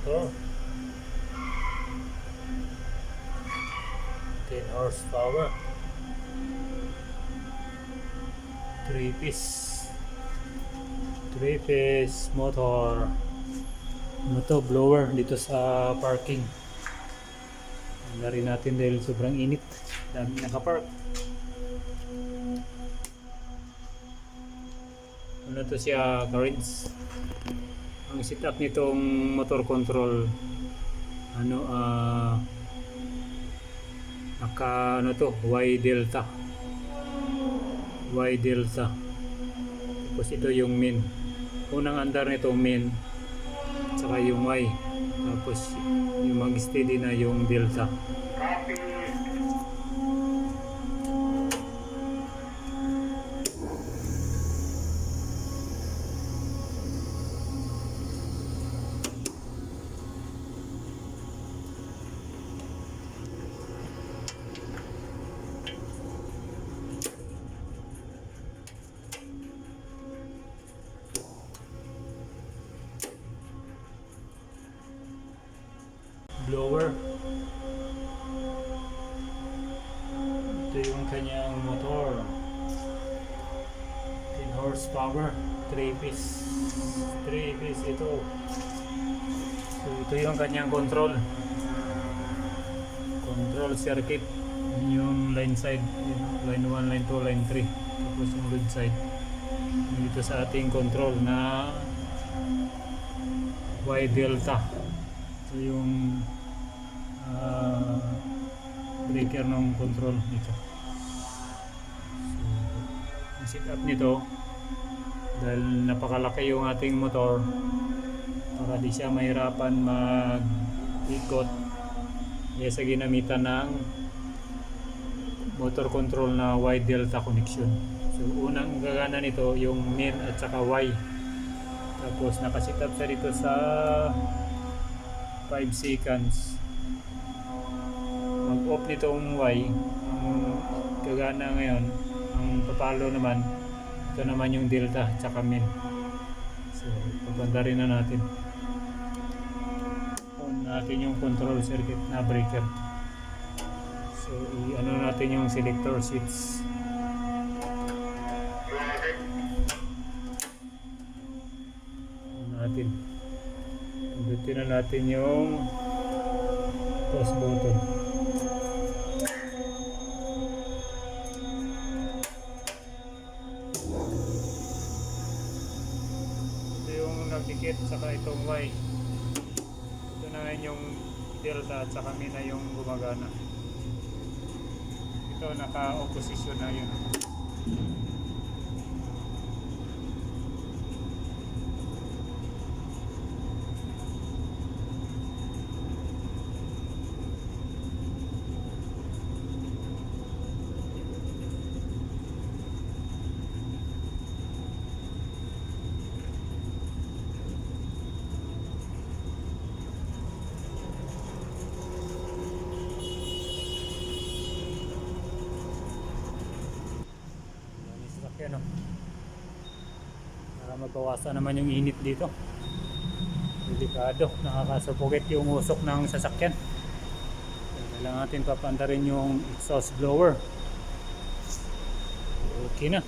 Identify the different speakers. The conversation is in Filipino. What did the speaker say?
Speaker 1: motor. 10 horsepower. 3-piece motor. Ano to, blower dito sa parking. Handa rin natin dahil sobrang init. Dami nakapark. Ano to siya, currents. Ang setup nitong motor control naka Y delta. Tapos ito yung main. Unang andar nito main, saka yung Y. Tapos yung mag-steady na yung delta. Blower. Ito yung kanyang motor. 10 horsepower, 3-piece ito. So ito yung kanyang control circuit. Yung line side, line 1, line 2, line 3, tapos yung load side. Dito sa ating control na Y delta. Ito yung breaker ng control nito. So, ang setup nito, dahil napakalaki yung ating motor, para di siya mahirapan mag-ikot, kaya sa ginamitan ng motor control na Y delta connection. So unang gagana nito yung main at saka Y. Tapos nakasetup siya dito sa 5 seconds. Mag-off nitong Y, ang gagana ngayon, ang papalo naman, ito naman yung delta tsaka min. So pagpanda rin na natin. On natin yung control circuit na breaker. So i-ano natin yung selector switch. On natin. Pindutin na natin yung pause button. Ito yung nagdikit saka itong Y. Ito na ngayon yung delta at saka min na yung gumagana. Ito naka-opposition na yun. Yan o. Para mabawasan naman yung init dito. Delikado, nakakasuffocate yung usok ng sasakyan. Kailangan natin papandarin yung exhaust blower. Okay na.